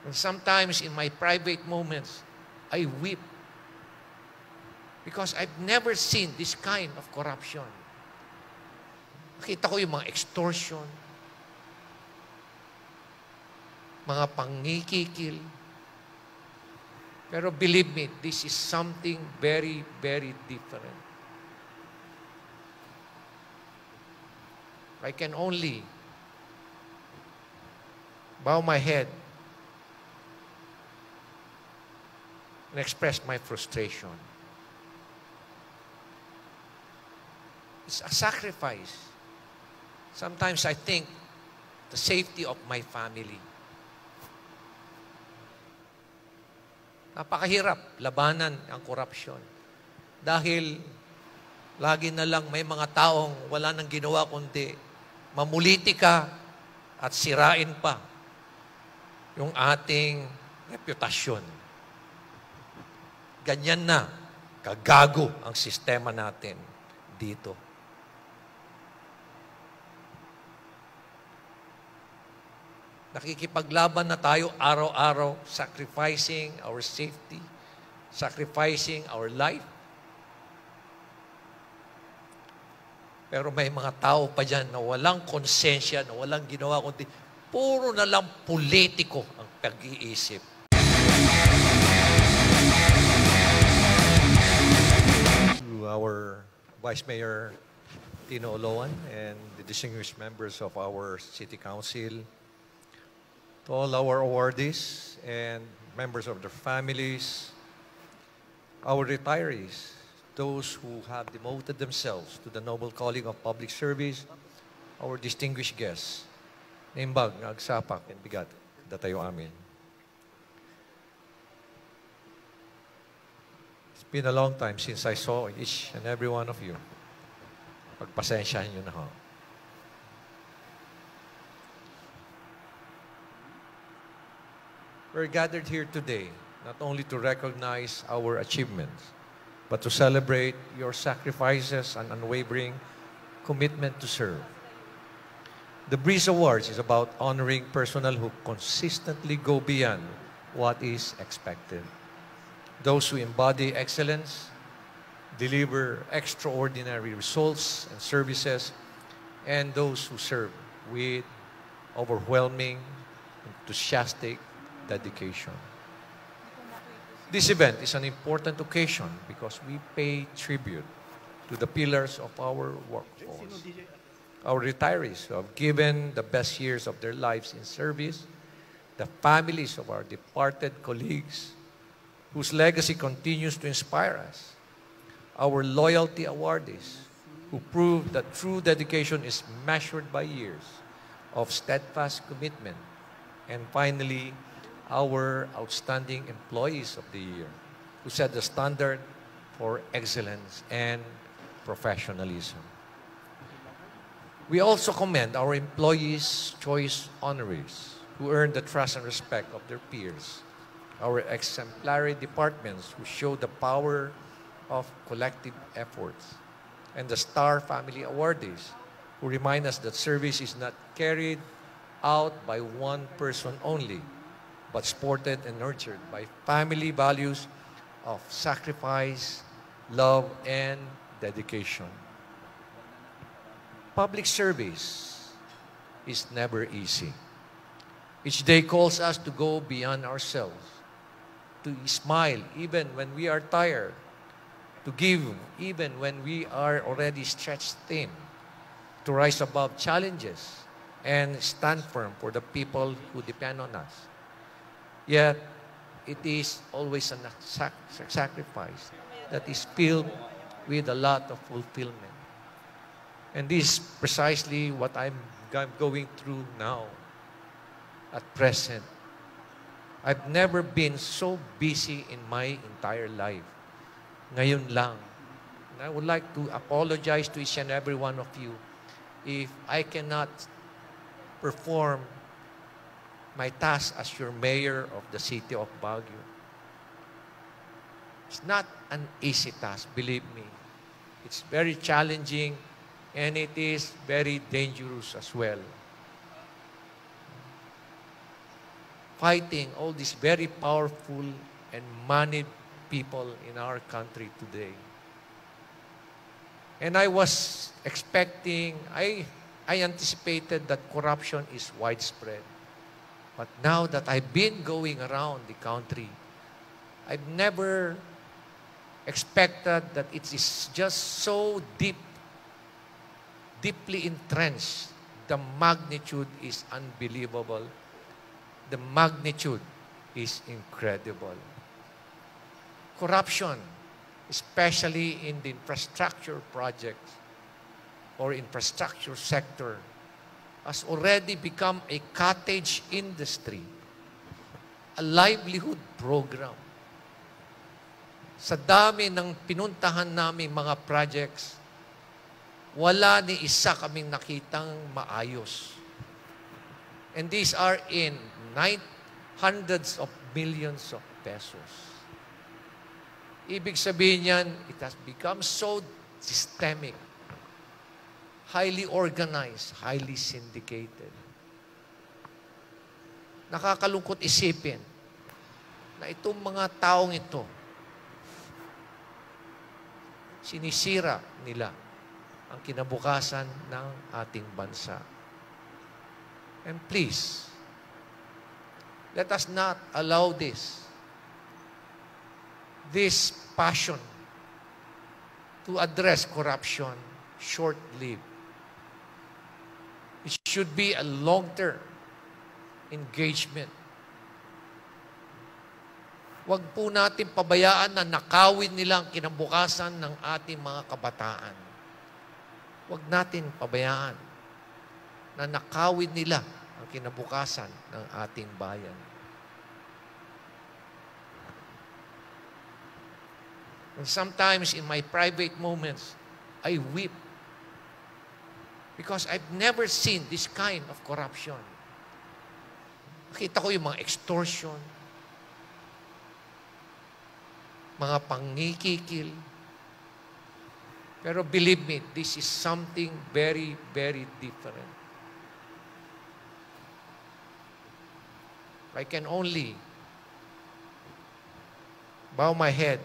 And sometimes in my private moments, I weep because I've never seen this kind of corruption. Nakita ko yung mga extortion, mga pangikikil. Pero believe me, this is something very, very different. I can only bow my head and express my frustration. It's a sacrifice. Sometimes I think the safety of my family. Napakahirap labanan ang korupsyon. Dahil lagi na lang may mga taong wala nang ginawa kundi mamulitika at sirain pa yung ating reputasyon. Ganyan na, kagago ang sistema natin dito. Nakikipaglaban na tayo araw-araw, sacrificing our safety, sacrificing our life. Pero may mga tao pa dyan na walang konsensya, na walang ginawa, kundi puro na lang politiko ang pag-iisip. To our Vice Mayor Tino Oloan and the distinguished members of our City Council, to all our awardees and members of their families, our retirees, those who have devoted themselves to the noble calling of public service, our distinguished guests, naimbag, nagsapak, and bigat, datayo amin. It's been a long time since I saw each and every one of you. Pagpasensyahan nyo na ho. We're gathered here today not only to recognize our achievements, but to celebrate your sacrifices and unwavering commitment to serve. The Breeze Awards is about honoring personnel who consistently go beyond what is expected. Those who embody excellence, deliver extraordinary results and services, and those who serve with overwhelming, enthusiastic dedication. This event is an important occasion because we pay tribute to the pillars of our workforce. Our retirees who have given the best years of their lives in service, the families of our departed colleagues whose legacy continues to inspire us, our loyalty awardees who prove that true dedication is measured by years of steadfast commitment, and finally, our outstanding employees of the year who set the standard for excellence and professionalism. We also commend our employees' choice honorees who earned the trust and respect of their peers, our exemplary departments who show the power of collective efforts, and the Star Family Awardees who remind us that service is not carried out by one person only, but supported and nurtured by family values of sacrifice, love, and dedication. Public service is never easy. Each day calls us to go beyond ourselves, to smile even when we are tired, to give even when we are already stretched thin, to rise above challenges and stand firm for the people who depend on us. Yet, it is always a sacrifice that is filled with a lot of fulfillment. And this is precisely what I'm going through now, at present. I've never been so busy in my entire life. Ngayon lang. And I would like to apologize to each and every one of you if I cannot perform my task as your mayor of the city of Baguio. It's not an easy task, believe me. It's very challenging and it is very dangerous as well. fighting all these very powerful and moneyed people in our country today. And I was expecting, I anticipated that corruption is widespread. But now that I've been going around the country, I've never expected that it is just so deeply entrenched. The magnitude is unbelievable. The magnitude is incredible. Corruption, especially in the infrastructure projects or infrastructure sector, has already become a cottage industry, a livelihood program. Sa dami ng pinuntahan namin mga projects, wala ni isa kaming nakitang maayos. And these are in hundreds of millions of pesos. Ibig sabihin yan, it has become so systemic, highly organized, highly syndicated. Nakakalungkot isipin na itong mga taong ito, sinisira nila ang kinabukasan ng ating bansa. And please, let us not allow this passion to address corruption short-lived. It should be a long-term engagement. Huwag po natin pabayaan na nakawin nila ang kinabukasan ng ating mga kabataan. Huwag natin pabayaan na nakawin nila ang kinabukasan ng ating bayan. And sometimes in my private moments, I weep because I've never seen this kind of corruption. Nakita ko yung mga extortion, mga pangikikil. Pero believe me, this is something very, very different. I can only bow my head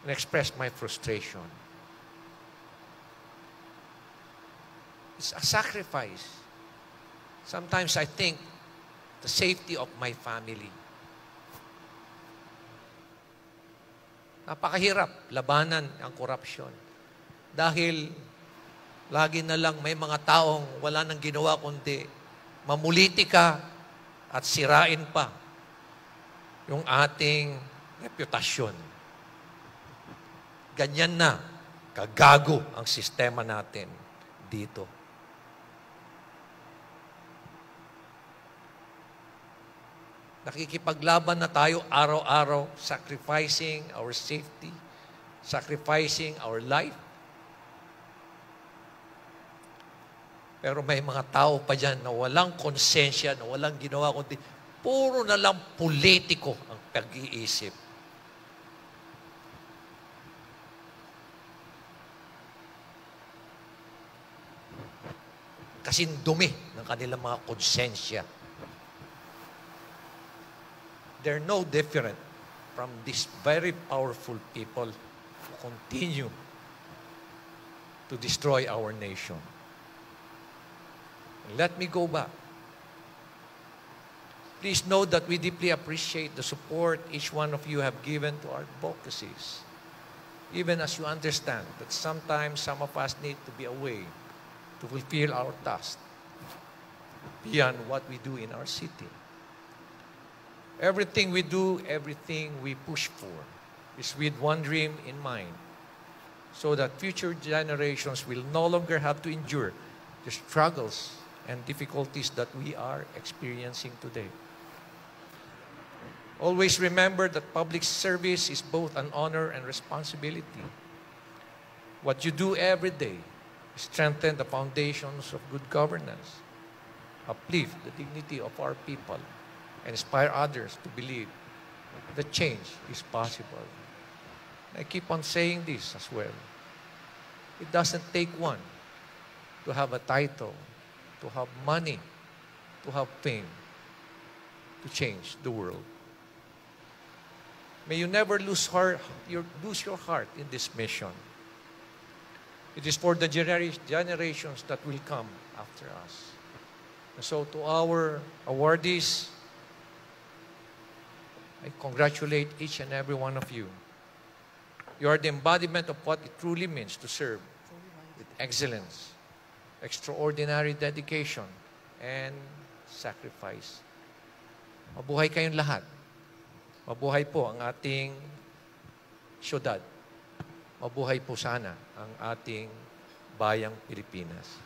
and express my frustration. It's a sacrifice. Sometimes I think the safety of my family. Napakahirap labanan ang korupsyon. Dahil lagi na lang may mga taong wala nang ginawa kundi mamulitika at sirain pa yung ating reputasyon. Ganyan na, kagago ang sistema natin dito. Nakikipaglaban na tayo araw-araw, sacrificing our safety, sacrificing our life. Pero may mga tao pa dyan na walang konsensya, na walang ginawa, kundi puro na lang politiko ang pag-iisip. Kasing dumi ng kanilang mga konsensya. They're no different from these very powerful people who continue to destroy our nation. Let me go back. Please know that we deeply appreciate the support each one of you have given to our advocacies. Even as you understand that sometimes some of us need to be away to fulfill our task beyond what we do in our city. Everything we do, everything we push for is with one dream in mind, so that future generations will no longer have to endure the struggles and difficulties that we are experiencing today. Always remember that public service is both an honor and responsibility. What you do every day is strengthen the foundations of good governance, uplift the dignity of our people, and inspire others to believe that change is possible. I keep on saying this as well. It doesn't take one to have a title, to have money, to have fame, to change the world. May you never lose your heart in this mission. It is for the generations that will come after us. And so to our awardees, I congratulate each and every one of you. You are the embodiment of what it truly means to serve with excellence, extraordinary dedication, and sacrifice. Mabuhay kayong lahat. Mabuhay po ang ating syudad. Mabuhay po sana ang ating bayang Pilipinas.